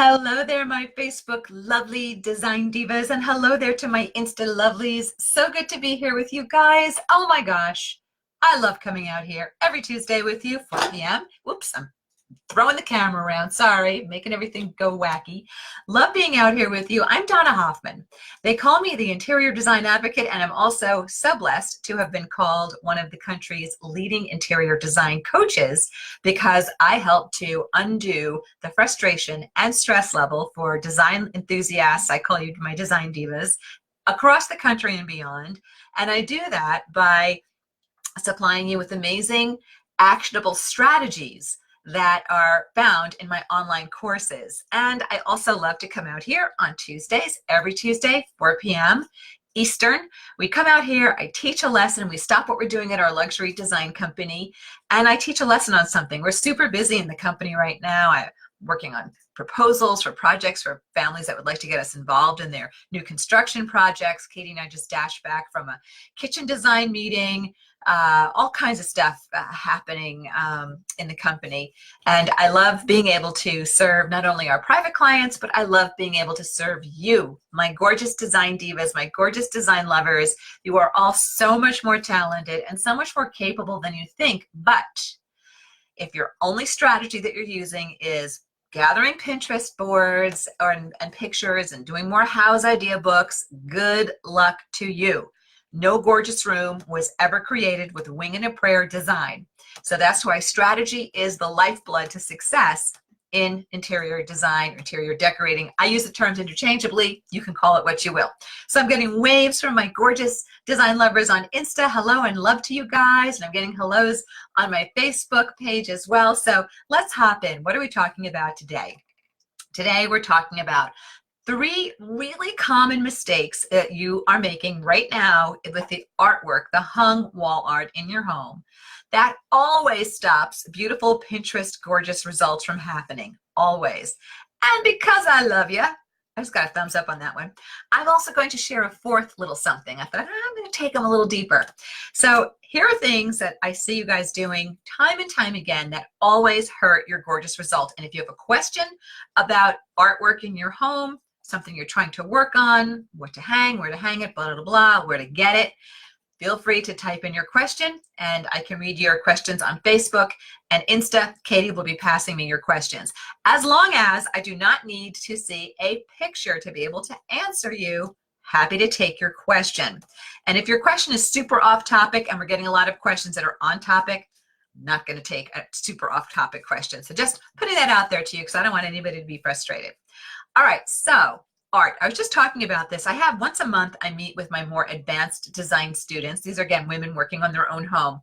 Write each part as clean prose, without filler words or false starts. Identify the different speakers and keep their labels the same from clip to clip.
Speaker 1: Hello there, my Facebook lovely design divas, and hello there to my Insta lovelies. So good to be here with you guys. Oh my gosh, I love coming out here every Tuesday with you, 4 p.m. Whoops, I'm throwing the camera around. Sorry, making everything go wacky. Love being out here with you. I'm Donna Hoffman. They call me the interior design advocate, and I'm also so blessed to have been called one of the country's leading interior design coaches because I help to undo the frustration and stress level for design enthusiasts. I call you my design divas across the country and beyond. And I do that by supplying you with amazing, actionable strategies that are found in my online courses. And I also love to come out here on Tuesdays, every Tuesday, 4 p.m. Eastern. We come out here, I teach a lesson, we stop what we're doing at our luxury design company, and I teach a lesson on something. We're super busy in the company right now. I'm working on proposals for projects for families that would like to get us involved in their new construction projects. Katie and I just dashed back from a kitchen design meeting, all kinds of stuff happening in the company. And I love being able to serve not only our private clients, but I love being able to serve you, my gorgeous design divas, my gorgeous design lovers. You are all so much more talented and so much more capable than you think. But if your only strategy that you're using is gathering Pinterest boards and pictures and doing more house idea books, good luck to you. No gorgeous room was ever created with a wing and a prayer design. So that's why strategy is the lifeblood to success in interior design, interior decorating. I use the terms interchangeably. You can call it what you will. So I'm getting waves from my gorgeous design lovers on Insta. Hello and love to you guys. And I'm getting hellos on my Facebook page as well. So let's hop in. What are we talking about today? Today we're talking about 3 really common mistakes that you are making right now with the artwork, the hung wall art in your home, that always stops beautiful Pinterest gorgeous results from happening, always. And because I love you, I just got a thumbs up on that one. I'm also going to share a 4th little something. I thought I'm going to take them a little deeper. So here are things that I see you guys doing time and time again that always hurt your gorgeous result. And if you have a question about artwork in your home, something you're trying to work on, what to hang, where to hang it, blah, blah, blah, where to get it, feel free to type in your question and I can read your questions on Facebook and Insta. Katie will be passing me your questions. As long as I do not need to see a picture to be able to answer you, happy to take your question. And if your question is super off topic and we're getting a lot of questions that are on topic, I'm not going to take a super off topic question. So just putting that out there to you because I don't want anybody to be frustrated. All right, so art. I was just talking about this. I have once a month, I meet with my more advanced design students. These are, again, women working on their own home.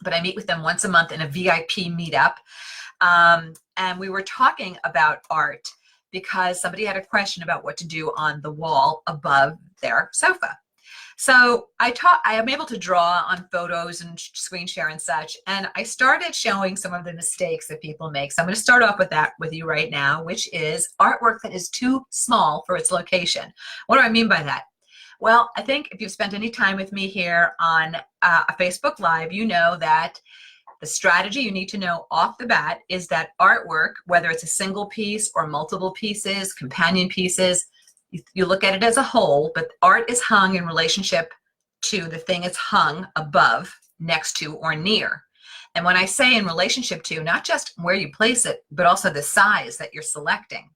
Speaker 1: But I meet with them once a month in a VIP meetup. And we were talking about art because somebody had a question about what to do on the wall above their sofa. So I am able to draw on photos and screen share and such, and I started showing some of the mistakes that people make. So I'm going to start off with that with you right now, which is artwork that is too small for its location. What do I mean by that? Well, I think if you've spent any time with me here on a Facebook Live, you know that the strategy you need to know off the bat is that artwork, whether it's a single piece or multiple pieces, companion pieces, you look at it as a whole, but art is hung in relationship to the thing it's hung above, next to, or near. And when I say in relationship to, not just where you place it, but also the size that you're selecting.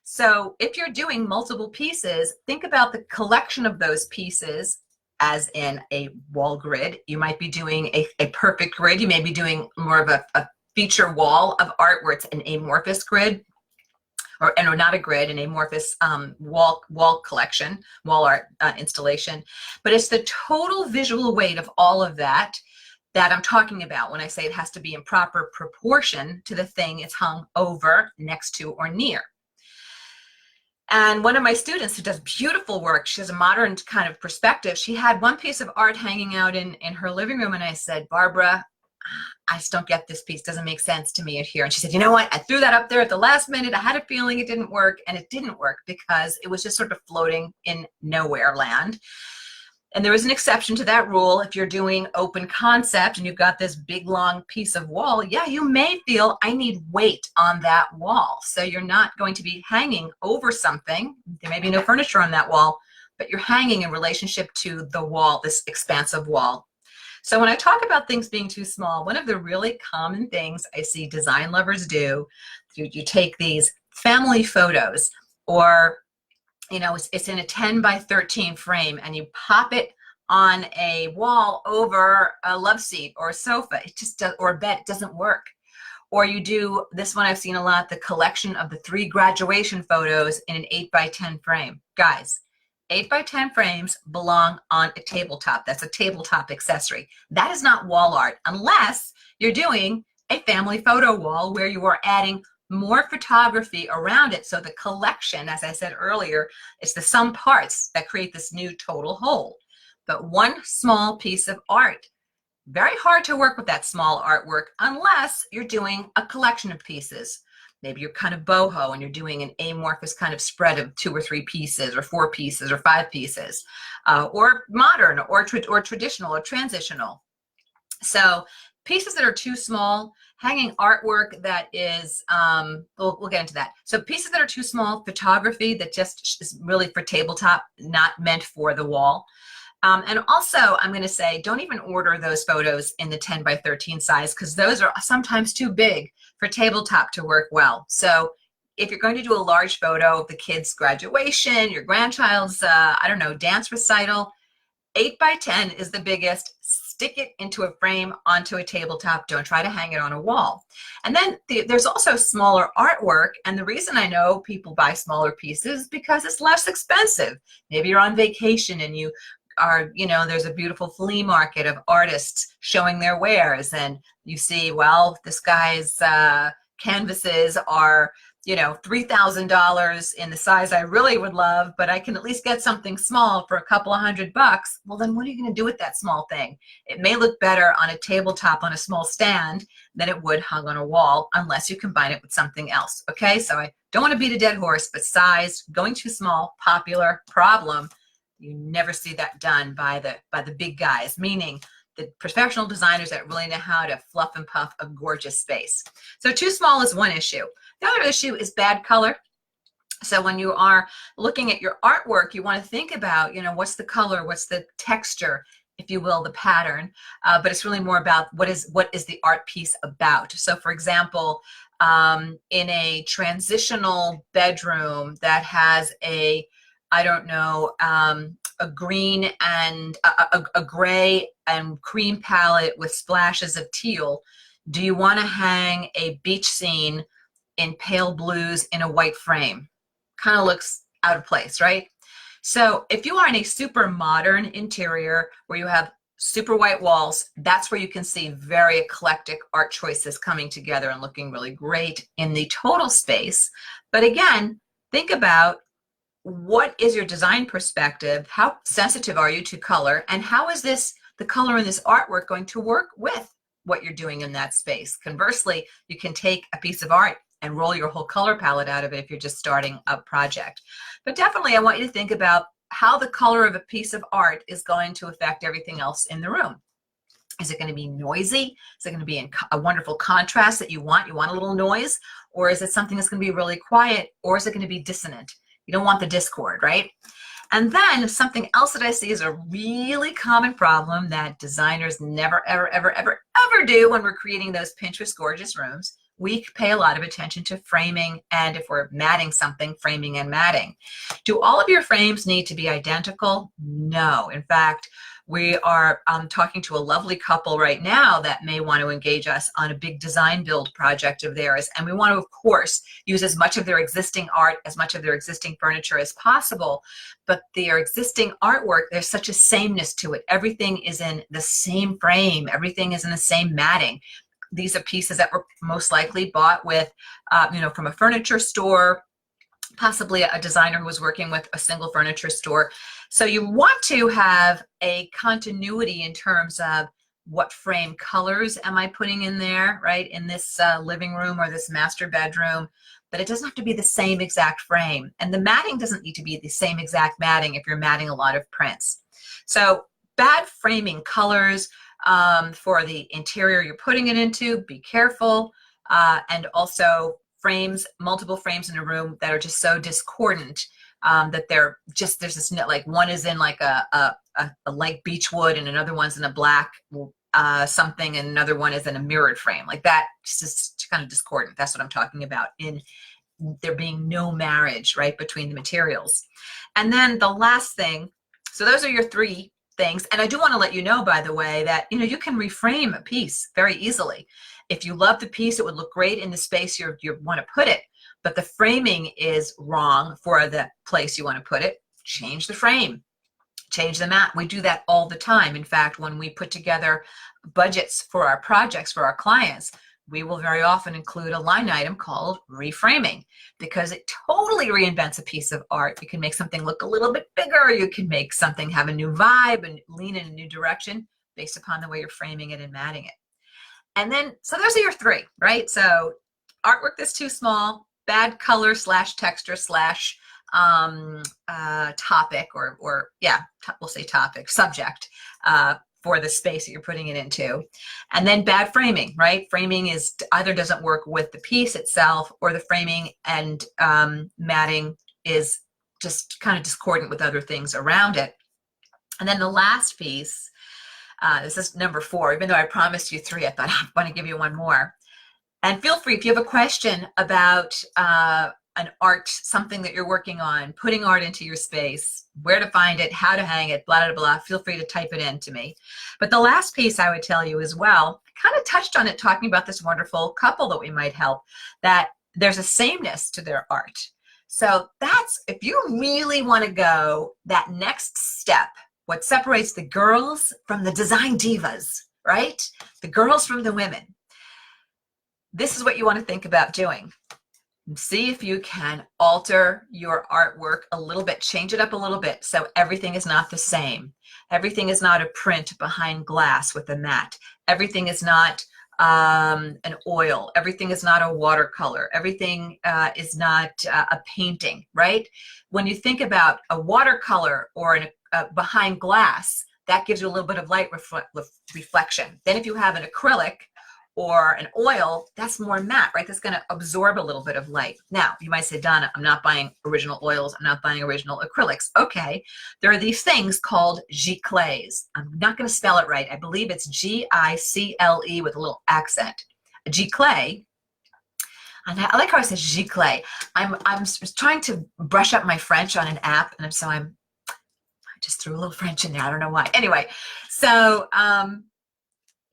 Speaker 1: So if you're doing multiple pieces, think about the collection of those pieces as in a wall grid. You might be doing a perfect grid. You may be doing more of a feature wall of art where it's an amorphous grid. Or not a grid, an amorphous wall collection, wall art installation. But it's the total visual weight of all of that I'm talking about when I say it has to be in proper proportion to the thing it's hung over, next to, or near. And one of my students who does beautiful work, she has a modern kind of perspective, she had one piece of art hanging out in her living room, and I said, Barbara, I just don't get this piece. Doesn't make sense to me here. And she said, you know what? I threw that up there at the last minute. I had a feeling it didn't work, and it didn't work because it was just sort of floating in nowhere land. And there is an exception to that rule. If you're doing open concept and you've got this big long piece of wall, yeah, you may feel I need weight on that wall. So you're not going to be hanging over something. There may be no furniture on that wall, but you're hanging in relationship to the wall, this expansive wall. So when I talk about things being too small, one of the really common things I see design lovers do, you take these family photos, or you know, it's in a 10 by 13 frame, and you pop it on a wall over a love seat or a sofa. It just does, or a bed. It doesn't work. Or you do this one I've seen a lot, the collection of the 3 graduation photos in an 8 by 10 frame. Guys, 8 by 10 frames belong on a tabletop. That's a tabletop accessory. That is not wall art unless you're doing a family photo wall where you are adding more photography around it. So the collection, as I said earlier, it's the sum parts that create this new total whole. But one small piece of art, very hard to work with that small artwork unless you're doing a collection of pieces. Maybe you're kind of boho and you're doing an amorphous kind of spread of 2 or 3 pieces or 4 pieces or 5 pieces, or modern or traditional or transitional. So pieces that are too small, hanging artwork that is, we'll get into that. So pieces that are too small, photography that just is really for tabletop, not meant for the wall. And also, I'm going to say, don't even order those photos in the 10 by 13 size, because those are sometimes too big for tabletop to work well. So if you're going to do a large photo of the kid's graduation, your grandchild's, I don't know, dance recital, 8 by 10 is the biggest. Stick it into a frame onto a tabletop. Don't try to hang it on a wall. And then there's also smaller artwork. And the reason I know people buy smaller pieces is because it's less expensive. Maybe you're on vacation and you are, you know, there's a beautiful flea market of artists showing their wares. And you see, well, this guy's canvases are, you know, $3,000 in the size I really would love, but I can at least get something small for a couple of $100. Well, then what are you going to do with that small thing? It may look better on a tabletop on a small stand than it would hung on a wall, unless you combine it with something else. Okay, so I don't want to beat a dead horse, but size, going too small, popular, problem. You never see that done by the big guys, meaning the professional designers that really know how to fluff and puff a gorgeous space. So too small is one issue. The other issue is bad color. So when you are looking at your artwork, you want to think about, you know, what's the color, what's the texture, if you will, the pattern. But it's really more about what is the art piece about. So for example, in a transitional bedroom that has a, I don't know, a green and a gray and cream palette with splashes of teal, do you want to hang a beach scene in pale blues in a white frame? Kind of looks out of place, right? So if you are in a super modern interior where you have super white walls, that's where you can see very eclectic art choices coming together and looking really great in the total space. But again, think about, what is your design perspective? How sensitive are you to color? And how is the color in this artwork going to work with what you're doing in that space? Conversely, you can take a piece of art and roll your whole color palette out of it if you're just starting a project. But definitely, I want you to think about how the color of a piece of art is going to affect everything else in the room. Is it going to be noisy? Is it going to be in a wonderful contrast that you want? You want a little noise? Or is it something that's going to be really quiet? Or is it going to be dissonant? You don't want the discord, right? And then something else that I see is a really common problem that designers never, ever, ever, ever, ever do when we're creating those Pinterest gorgeous rooms. We pay a lot of attention to framing, and if we're matting something, framing and matting. Do all of your frames need to be identical? No. In fact, we are talking to a lovely couple right now that may want to engage us on a big design build project of theirs. And we want to, of course, use as much of their existing art, as much of their existing furniture as possible. But their existing artwork, there's such a sameness to it. Everything is in the same frame. Everything is in the same matting. These are pieces that were most likely bought with, you know, from a furniture store, possibly a designer who was working with a single furniture store. So you want to have a continuity in terms of what frame colors am I putting in there, right, in this living room or this master bedroom. But it doesn't have to be the same exact frame. And the matting doesn't need to be the same exact matting if you're matting a lot of prints. So bad framing colors for the interior you're putting it into, be careful. And also frames, multiple frames in a room that are just so discordant that they're just, there's this, like one is in like a light beech wood and another one's in a black something, and another one is in a mirrored frame. Like that, just kind of discordant. That's what I'm talking about, in there being no marriage, right, between the materials. And then the last thing, so those are your 3 things. And I do want to let you know, by the way, that you can reframe a piece very easily. If you love the piece, it would look great in the space you want to put it, but the framing is wrong for the place you want to put it. Change the frame, change the mat. We do that all the time. In fact, when we put together budgets for our projects for our clients, we will very often include a line item called reframing, because it totally reinvents a piece of art. You can make something look a little bit bigger. You can make something have a new vibe and lean in a new direction based upon the way you're framing it and matting it. And then, so those are your 3, right? So artwork that's too small, bad color / texture / topic, or yeah, we'll say topic, subject, for the space that you're putting it into. And then bad framing, right? Framing is either doesn't work with the piece itself, or the framing and matting is just kind of discordant with other things around it. And then the last piece, this is number 4, even though I promised you 3, I thought I want to give you 1 more. And feel free, if you have a question about an art, something that you're working on, putting art into your space, where to find it, how to hang it, blah, blah, blah, feel free to type it in to me. But the last piece I would tell you as well, I kind of touched on it talking about this wonderful couple that we might help, that there's a sameness to their art. So that's, if you really want to go that next step, what separates the girls from the design divas, right? The girls from the women. This is what you want to think about doing. See if you can alter your artwork a little bit, change it up a little bit, so everything is not the same. Everything is not a print behind glass with a mat. Everything is not an oil. Everything is not a watercolor. Everything is not a painting, right? When you think about a watercolor or behind glass, that gives you a little bit of light reflection. Then if you have an acrylic or an oil, that's more matte, right? That's going to absorb a little bit of light. Now, you might say, Donna, I'm not buying original oils. I'm not buying original acrylics. Okay, there are these things called giclés. I'm not going to spell it right. I believe it's G-I-C-L-E with a little accent. A giclé, and I like how I said giclé. I'm trying to brush up my French on an app, and I just threw a little French in there. I don't know why. Anyway, so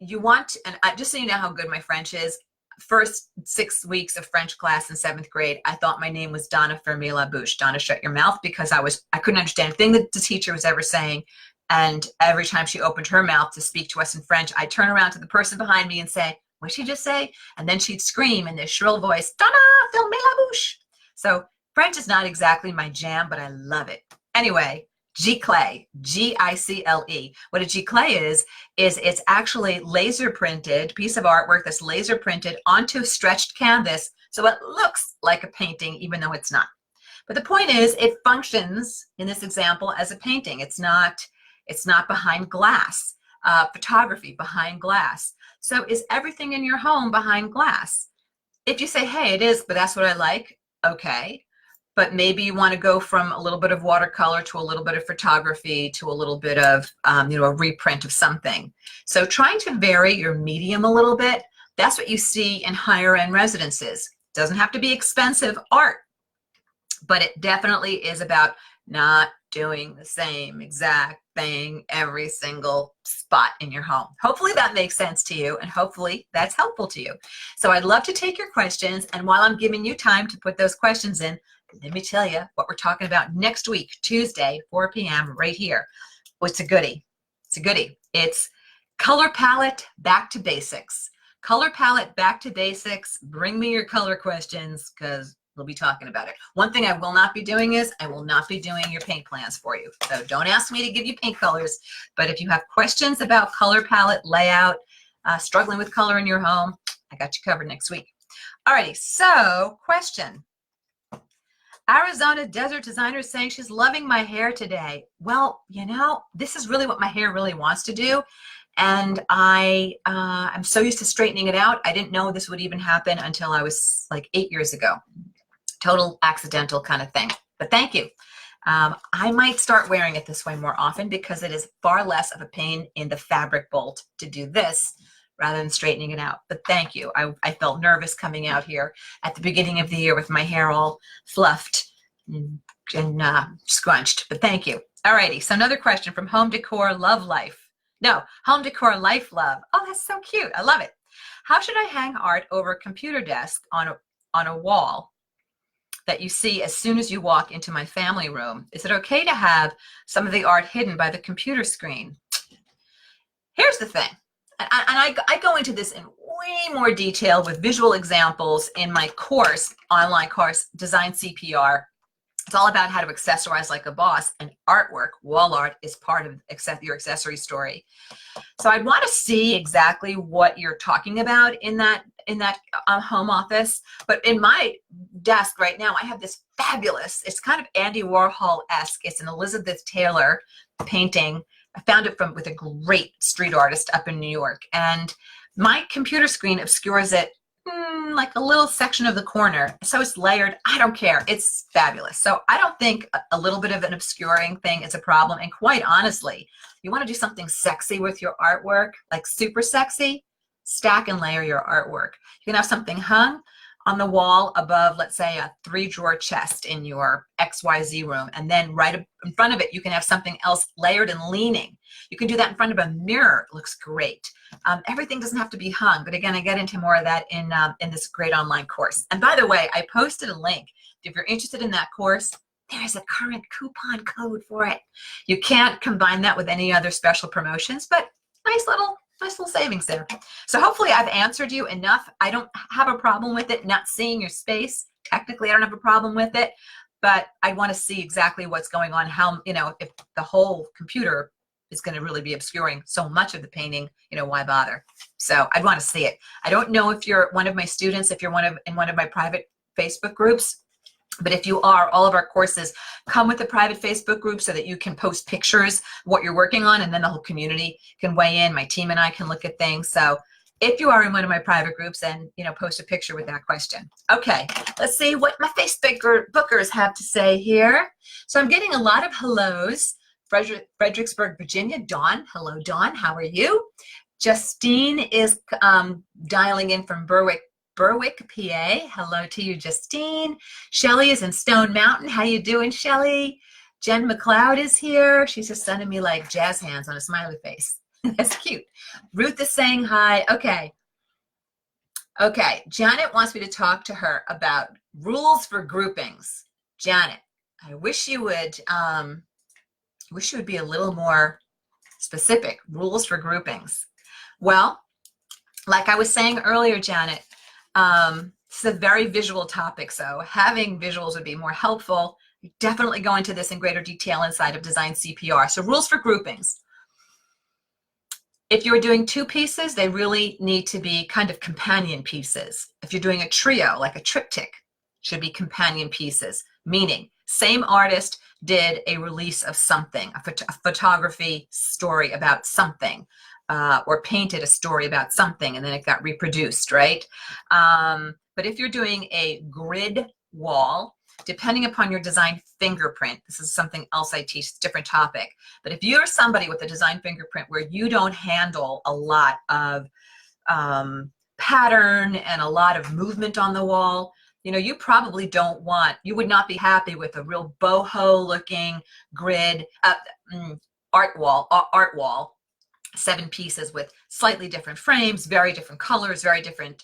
Speaker 1: you want, and just so you know how good my French is, first 6 weeks of French class in 7th grade, I thought my name was Donna Fermez la bouche, Donna shut your mouth, because I couldn't understand a thing that the teacher was ever saying. And every time she opened her mouth to speak to us in French, I'd turn around to the person behind me and say, what did she just say? And then she'd scream in this shrill voice, Donna Fermez la bouche. So French is not exactly my jam, but I love it. Anyway, giclé, G-I-C-L-E. What a giclé is it's actually laser printed, piece of artwork that's laser printed onto stretched canvas, so it looks like a painting even though it's not. But the point is, it functions in this example as a painting. It's not behind glass, photography behind glass. So is everything in your home behind glass? If you say, hey, it is, but that's what I like, okay. But maybe you want to go from a little bit of watercolor to a little bit of photography to a little bit of, a reprint of something. So trying to vary your medium a little bit, that's what you see in higher end residences. It doesn't have to be expensive art, but it definitely is about not doing the same exact thing every single spot in your home. Hopefully that makes sense to you, and hopefully that's helpful to you. So I'd love to take your questions, and while I'm giving you time to put those questions in, let me tell you what we're talking about next week, Tuesday, 4 p.m. right here. Well, it's a goodie. It's a goodie. It's color palette back to basics. Color palette back to basics. Bring me your color questions, because we'll be talking about it. One thing I will not be doing is I will not be doing your paint plans for you. So don't ask me to give you paint colors. But if you have questions about color palette, layout, struggling with color in your home, I got you covered next week. Alrighty, so question. Arizona Desert Designer is saying she's loving my hair today. Well, you know, this is really what my hair really wants to do. And I'm so used to straightening it out. I didn't know this would even happen until I was like 8 years ago. Total accidental kind of thing. But thank you. I might start wearing it this way more often because it is far less of a pain in the fabric bolt to do this rather than straightening it out. But thank you. I felt nervous coming out here at the beginning of the year with my hair all fluffed and scrunched. But thank you. Alrighty, so another question from Home Decor Love Life. No, Home Decor Life Love. Oh, that's so cute. I love it. How should I hang art over a computer desk on a wall that you see as soon as you walk into my family room? Is it okay to have some of the art hidden by the computer screen? Here's the thing, and I go into this in way more detail with visual examples in my course, online course, Design CPR. It's all about how to accessorize like a boss, and artwork, wall art, is part of your accessory story. So I'd want to see exactly what you're talking about in that home office. But in my desk right now, I have this fabulous, it's kind of Andy Warhol-esque. It's an Elizabeth Taylor painting. I found it with a great street artist up in New York. And my computer screen obscures it like a little section of the corner. So it's layered. I don't care. It's fabulous. So I don't think a little bit of an obscuring thing is a problem. And quite honestly, you want to do something sexy with your artwork, like super sexy, stack and layer your artwork. You can have something hung on the wall above, let's say, a 3-drawer chest in your XYZ room. And then right in front of it, you can have something else layered and leaning. You can do that in front of a mirror. It looks great. Everything doesn't have to be hung. But again, I get into more of that in this great online course. And by the way, I posted a link. If you're interested in that course, there is a current coupon code for it. You can't combine that with any other special promotions, but nice little savings there. So hopefully I've answered you enough. I don't have a problem with it not seeing your space. Technically, I don't have a problem with it, but I want to see exactly what's going on, how, you know, if the whole computer is going to really be obscuring so much of the painting, you know, why bother? So I'd want to see it. I don't know if you're one of my students, if you're in one of my private Facebook groups. But if you are, all of our courses come with a private Facebook group so that you can post pictures, what you're working on, and then the whole community can weigh in. My team and I can look at things. So if you are in one of my private groups, then, you know, post a picture with that question. Okay, let's see what my Facebook bookers have to say here. So I'm getting a lot of hellos. Fredericksburg, Virginia. Dawn, hello, Dawn. How are you? Justine is dialing in from Berwick, PA. Hello to you, Justine. Shelly is in Stone Mountain. How you doing, Shelly? Jen McLeod is here. She's just sending me like jazz hands on a smiley face. That's cute. Ruth is saying hi. Okay. Okay. Janet wants me to talk to her about rules for groupings. Janet, I wish you would be a little more specific. Rules for groupings. Well, like I was saying earlier, Janet, it's a very visual topic, so having visuals would be more helpful. We definitely go into this in greater detail inside of Design CPR. So rules for groupings. If you're doing 2 pieces, they really need to be kind of companion pieces. If you're doing a trio, like a triptych, should be companion pieces, meaning same artist did a release of something, a photography story about something. Or painted a story about something and then it got reproduced, right? But if you're doing a grid wall, depending upon your design fingerprint, this is something else I teach, different topic. But if you're somebody with a design fingerprint where you don't handle a lot of pattern and a lot of movement on the wall, you know, you probably you would not be happy with a real boho looking grid art wall. 7 pieces with slightly different frames, very different colors, very different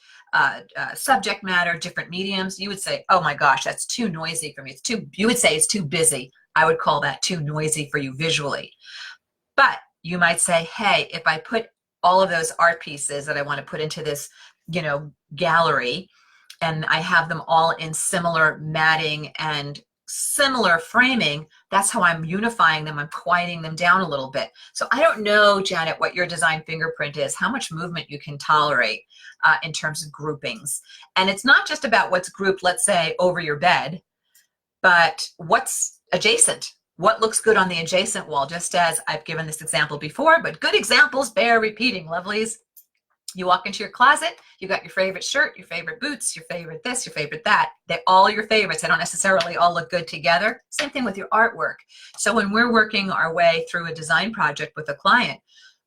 Speaker 1: subject matter, different mediums. You would say, oh my gosh, that's too noisy for me. You would say it's too busy. I would call that too noisy for you visually. But you might say, hey, if I put all of those art pieces that I want to put into this, you know, gallery, and I have them all in similar matting and similar framing, that's how I'm unifying them. I'm quieting them down a little bit. So I don't know, Janet, what your design fingerprint is, how much movement you can tolerate in terms of groupings. And it's not just about what's grouped, let's say, over your bed, but what's adjacent? What looks good on the adjacent wall? Just as I've given this example before, but good examples bear repeating, lovelies. You walk into your closet, you got your favorite shirt, your favorite boots, your favorite this, your favorite that. They're all your favorites. They don't necessarily all look good together. Same thing with your artwork. So when we're working our way through a design project with a client,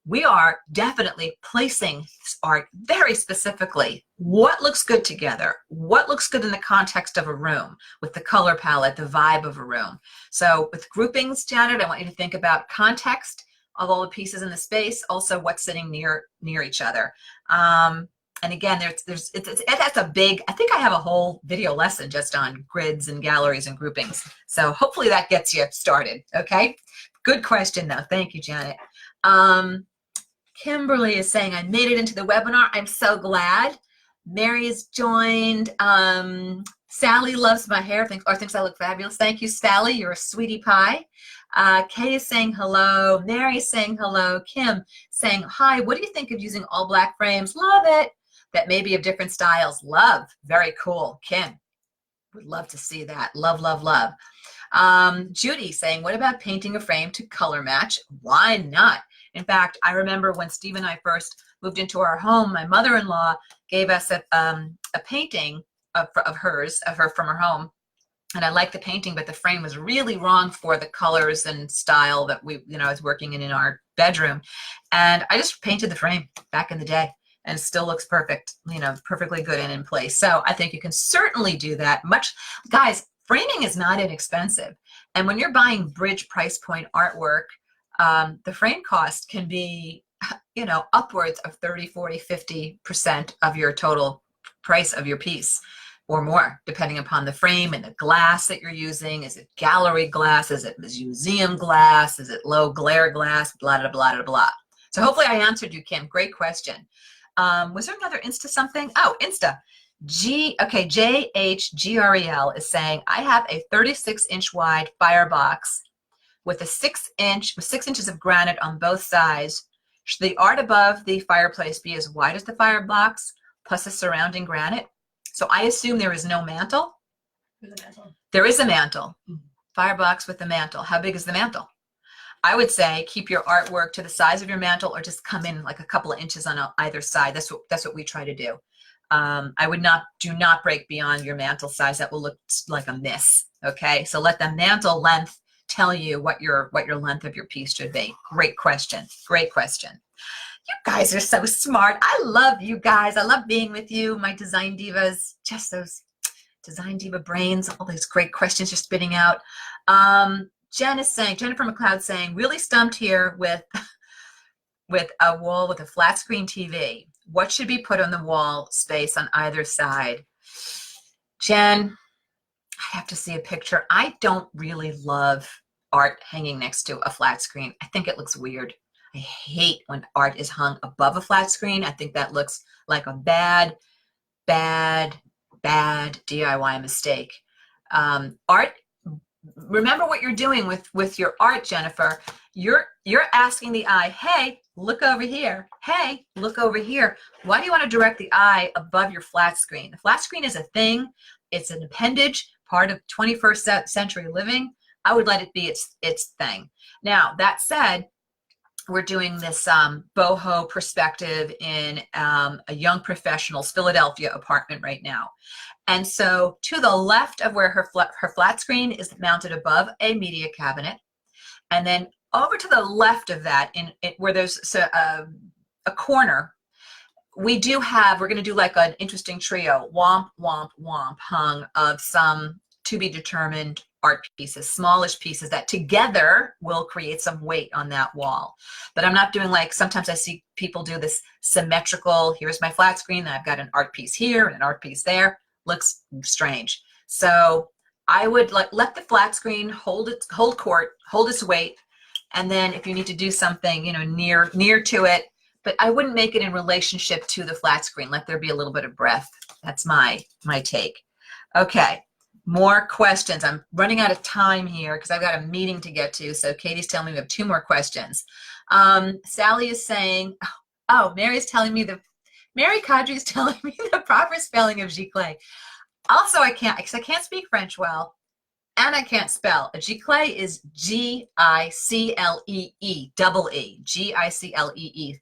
Speaker 1: we are definitely placing art very specifically. What looks good together? What looks good in the context of a room with the color palette, the vibe of a room? So with groupings, Janet, I want you to think about context of all the pieces in the space, also what's sitting near each other. And again, that's a big, I think I have a whole video lesson just on grids and galleries and groupings. So hopefully that gets you started, okay? Good question though, thank you, Janet. Kimberly is saying, I made it into the webinar. I'm so glad. Mary has joined. Sally loves my hair thinks I look fabulous. Thank you, Sally. You're a sweetie pie. Kay is saying hello. Mary is saying hello. Kim saying hi. What do you think of using all black frames? Love it. That may be of different styles. Love. Very cool. Kim, would love to see that. Love, love, love. Judy saying, what about painting a frame to color match? Why not? In fact, I remember when Steve and I first moved into our home, my mother-in-law gave us a painting of her from her home. And I liked the painting, but the frame was really wrong for the colors and style that I was working in our bedroom. And I just painted the frame back in the day, and it still looks perfect, perfectly good and in place. So I think you can certainly do that. Guys, framing is not inexpensive. And when you're buying bridge price point artwork, the frame cost can be, upwards of 30, 40, 50% of your total price of your piece or more, depending upon the frame and the glass that you're using. Is it gallery glass? Is it museum glass? Is it low glare glass? Blah, blah, blah, blah, blah. So hopefully I answered you, Kim. Great question. Was there another Insta something? Oh, Insta. JHGREL is saying, I have a 36-inch wide firebox with 6 inches of granite on both sides. Should the art above the fireplace be as wide as the firebox plus the surrounding granite? So I assume there is no mantle.
Speaker 2: There's a mantle.
Speaker 1: There is a mantle. Firebox with a mantle. How big is the mantle? I would say keep your artwork to the size of your mantle, or just come in like a couple of inches on either side. That's what we try to do. I would do not break beyond your mantle size. That will look like a miss. Okay, so let the mantle length tell you what your length of your piece should be. Great question. Great question. You guys are so smart. I love you guys. I love being with you, my design divas. Just those design diva brains. All these great questions you're spitting out. Jennifer McLeod saying, really stumped here with a wall with a flat screen TV. What should be put on the wall space on either side? Jen, I have to see a picture. I don't really love art hanging next to a flat screen. I think it looks weird. I hate when art is hung above a flat screen. I think that looks like a bad DIY mistake. Art, remember what you're doing with your art, Jennifer. You're asking the eye, hey, look over here. Hey, look over here. Why do you want to direct the eye above your flat screen? The flat screen is a thing. It's an appendage, part of 21st century living. I would let it be its thing. Now, that said, we're doing this boho perspective in a young professional's Philadelphia apartment right now. And so to the left of where her flat screen is mounted above a media cabinet, and then over to the left of that, where there's a corner, we're going to do like an interesting trio, womp, womp, womp, hung of some to be determined art pieces, smallish pieces that together will create some weight on that wall. But I'm not doing like, sometimes I see people do this symmetrical, here's my flat screen, and I've got an art piece here and an art piece there. Looks strange. So I would let the flat screen hold court, hold its weight, and then if you need to do something, near to it, but I wouldn't make it in relationship to the flat screen. Let there be a little bit of breath. That's my take. Okay. More questions. I'm running out of time here because I've got a meeting to get to. So Katie's telling me we have 2 more questions. Sally is saying, Mary Kadri is telling me the proper spelling of giclée. Also, I can't speak French well. And I can't spell. A Gicle is G-I-C-L-E-E, double E, G-I-C-L-E-E,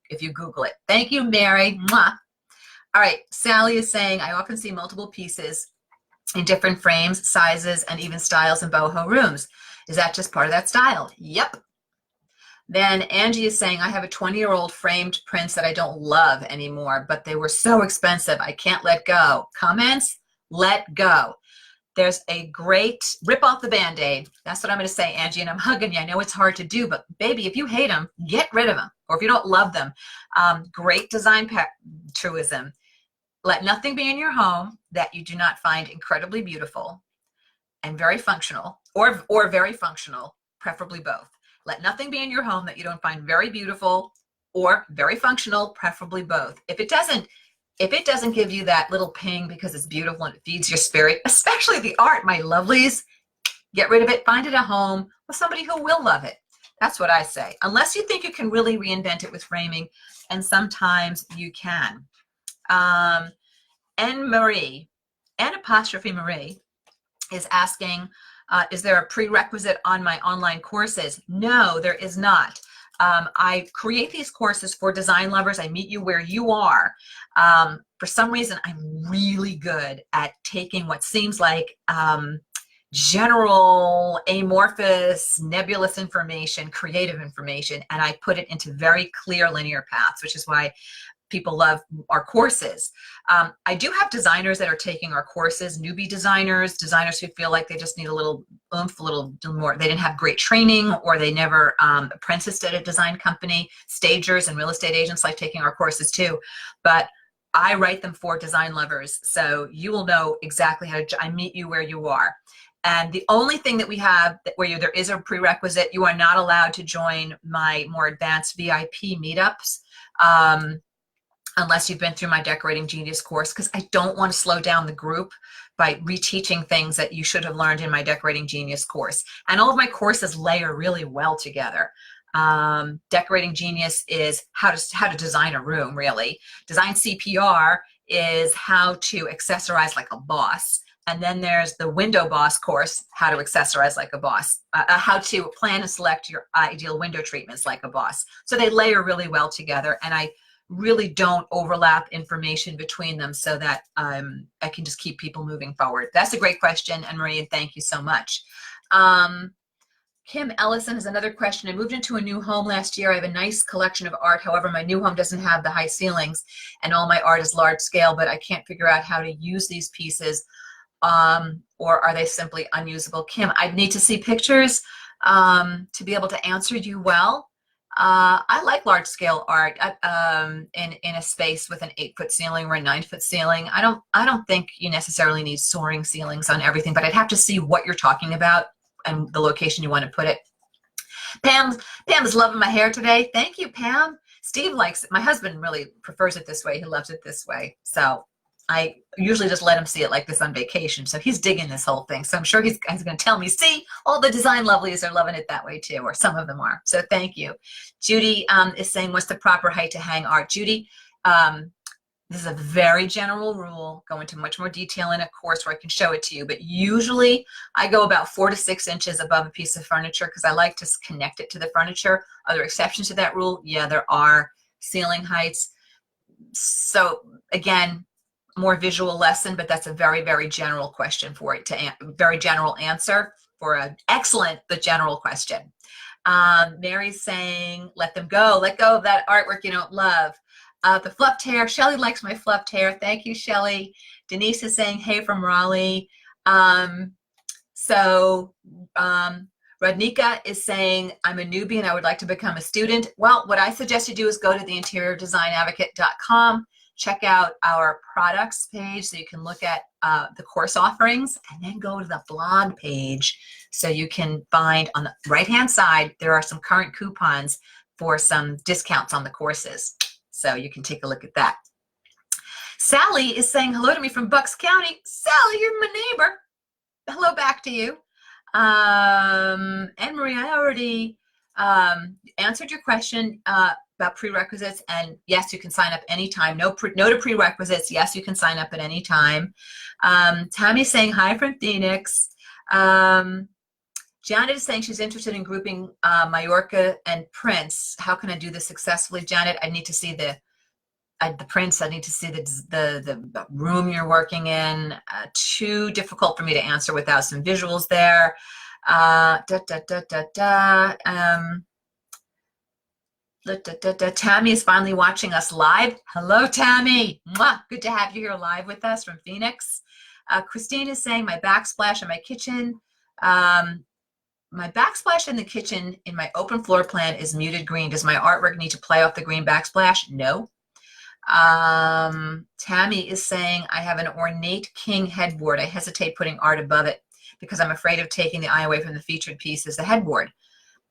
Speaker 1: if you Google it. Thank you, Mary. Mwah. All right, Sally is saying, I often see multiple pieces in different frames, sizes, and even styles in boho rooms. Is that just part of that style? Yep. Then Angie is saying, I have a 20-year-old framed prints that I don't love anymore, but they were so expensive, I can't let go. Comments? Let go. There's a great, rip off the Band-Aid. That's what I'm going to say, Angie, and I'm hugging you. I know it's hard to do, but baby, if you hate them, get rid of them. Or if you don't love them, great design truism. Let nothing be in your home that you do not find incredibly beautiful and very functional, or very functional, preferably both. Let nothing be in your home that you don't find very beautiful or very functional, preferably both. If it doesn't give you that little ping because it's beautiful and it feeds your spirit, especially the art, my lovelies, get rid of it. Find it a home with somebody who will love it. That's what I say. Unless you think you can really reinvent it with framing, and sometimes you can. N Marie, N apostrophe Marie, is asking, is there a prerequisite on my online courses? No, there is not. I create these courses for design lovers. I meet you where you are. For some reason, I'm really good at taking what seems like general, amorphous, nebulous information, creative information, and I put it into very clear linear paths, which is why people love our courses. I do have designers that are taking our courses, newbie designers who feel like they just need a little oomph, a little more. They didn't have great training, or they never apprenticed at a design company. Stagers and real estate agents like taking our courses too. But I write them for design lovers, so you will know exactly how to, I meet you where you are. And the only thing that we have where there is a prerequisite, you are not allowed to join my more advanced VIP meetups. Unless you've been through my Decorating Genius course, because I don't want to slow down the group by reteaching things that you should have learned in my Decorating Genius course. And all of my courses layer really well together. Decorating Genius is how to design a room, really. Design CPR is how to accessorize like a boss. And then there's the Window Boss course, how to accessorize like a boss, how to plan and select your ideal window treatments like a boss. So they layer really well together, and I really don't overlap information between them, so that I can just keep people moving forward. That's a great question, and Maria, thank you so much. Kim Ellison has another question. I moved into a new home last year. I have a nice collection of art. However, my new home doesn't have the high ceilings, and all my art is large scale, but I can't figure out how to use these pieces, or are they simply unusable? Kim, I'd need to see pictures to be able to answer you well. I like large scale art in a space with an 8-foot ceiling or a 9-foot ceiling. I don't think you necessarily need soaring ceilings on everything, but I'd have to see what you're talking about and the location you want to put it. Pam is loving my hair today. Thank you, Pam. Steve likes it. My husband really prefers it this way. He loves it this way. So I usually just let him see it like this on vacation. So he's digging this whole thing. So I'm sure he's going to tell me, see, all the design lovelies are loving it that way too, or some of them are. So thank you. Judy is saying, what's the proper height to hang art? Judy, this is a very general rule. Go into much more detail in a course where I can show it to you. But usually I go about 4 to 6 inches above a piece of furniture because I like to connect it to the furniture. Are there exceptions to that rule? Yeah, there are. Ceiling heights. So again, more visual lesson, but that's a very, very general question for it to very general answer for an excellent but general question. Mary's saying, let them go. Let go of that artwork you don't love. The fluffed hair. Shelly likes my fluffed hair. Thank you, Shelly. Denise is saying, hey from Raleigh. Rodnika is saying, I'm a newbie and I would like to become a student. Well, what I suggest you do is go to the interiordesignadvocate.com. Check out our products page so you can look at the course offerings, and then go to the blog page so you can find on the right-hand side, there are some current coupons for some discounts on the courses. So you can take a look at that. Sally is saying hello to me from Bucks County. Sally, you're my neighbor. Hello back to you. Anne Marie, I already answered your question about prerequisites, and yes, you can sign up anytime. No to prerequisites. Yes, you can sign up at any time. Tammy's saying hi from Phoenix. Janet is saying she's interested in grouping Majorca and Prince. How can I do this successfully, Janet? I need to see the prints. I need to see the room you're working in. Too difficult for me to answer without some visuals there. Tammy is finally watching us live. Hello, Tammy. Mwah. Good to have you here live with us from Phoenix. Christine is saying my backsplash in my kitchen. My backsplash in the kitchen in my open floor plan is muted green. Does my artwork need to play off the green backsplash? No. Tammy is saying I have an ornate king headboard. I hesitate putting art above it because I'm afraid of taking the eye away from the featured piece as the headboard.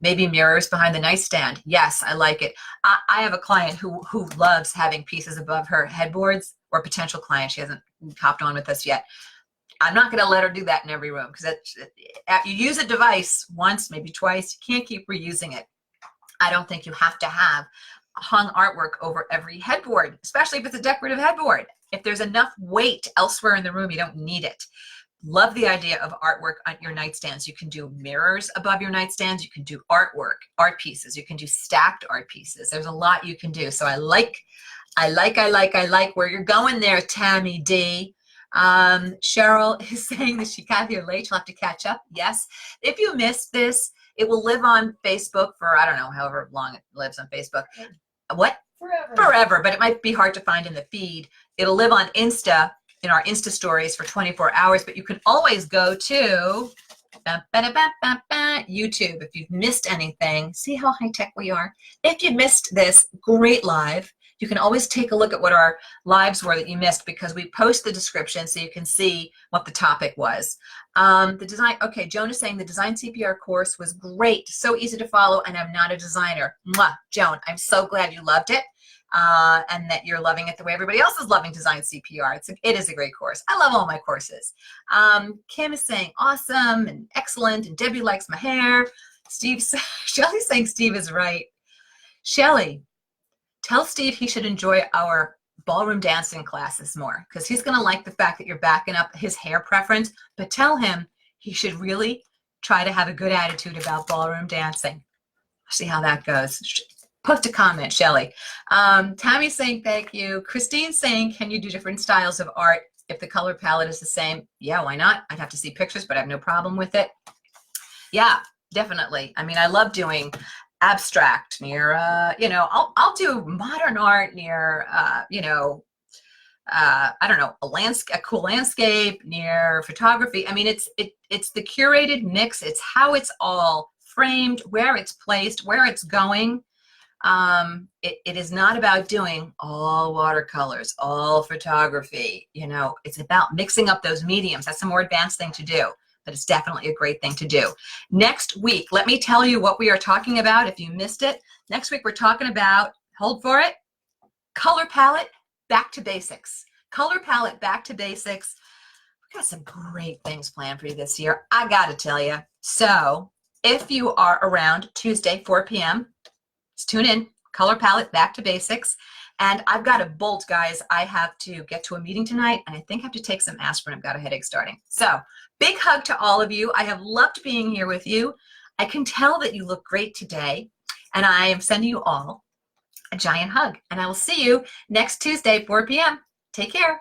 Speaker 1: Maybe mirrors behind the nightstand. Yes, I like it. I have a client who loves having pieces above her headboards, or potential client. She hasn't hopped on with us yet. I'm not going to let her do that in every room because you use a device once, maybe twice. You can't keep reusing it. I don't think you have to have hung artwork over every headboard, especially if it's a decorative headboard. If there's enough weight elsewhere in the room, you don't need it. Love the idea of artwork on your nightstands. You can do mirrors above your nightstands. You can do artwork, art pieces. You can do stacked art pieces. There's a lot you can do. So I like where you're going there, Tammy D. Cheryl is saying that she got here late. She'll have to catch up. Yes. If you missed this, it will live on Facebook for, I don't know, however long it lives on Facebook. What? Forever. But it might be hard to find in the feed. It'll live on Insta, in our Insta stories for 24 hours, but you can always go to YouTube if you've missed anything. See how high-tech we are? If you missed this great live, you can always take a look at what our lives were that you missed, because we post the description so you can see what the topic was. The design, okay, Joan is saying the design CPR course was great, so easy to follow, and I'm not a designer. Mwah, Joan, I'm so glad you loved it. And that you're loving it the way everybody else is loving design CPR. It is a great course. I love all my courses. Kim is saying awesome and excellent, and Debbie likes my hair. Shelly's saying Steve is right. Shelly, tell Steve he should enjoy our ballroom dancing classes more, because he's going to like the fact that you're backing up his hair preference, but tell him he should really try to have a good attitude about ballroom dancing. See how that goes. Post a comment, Shelly. Tammy's saying thank you. Christine's saying, can you do different styles of art if the color palette is the same? Yeah, why not? I'd have to see pictures, but I have no problem with it. Yeah, definitely. I mean, I love doing abstract near, I'll do modern art near, I don't know, a cool landscape near photography. I mean, it's the curated mix. It's how it's all framed, where it's placed, where it's going. It is not about doing all watercolors, all photography. It's about mixing up those mediums. That's a more advanced thing to do, but it's definitely a great thing to do. Next week, let me tell you what we are talking about if you missed it. Next week, we're talking about, hold for it, color palette, back to basics. Color palette, back to basics. We've got some great things planned for you this year, I got to tell you. So if you are around Tuesday, 4 p.m., just tune in, color palette, back to basics. And I've got a bolt, guys. I have to get to a meeting tonight, and I think I have to take some aspirin. I've got a headache starting. So big hug to all of you. I have loved being here with you. I can tell that you look great today, and I am sending you all a giant hug. And I will see you next Tuesday, 4 p.m. Take care.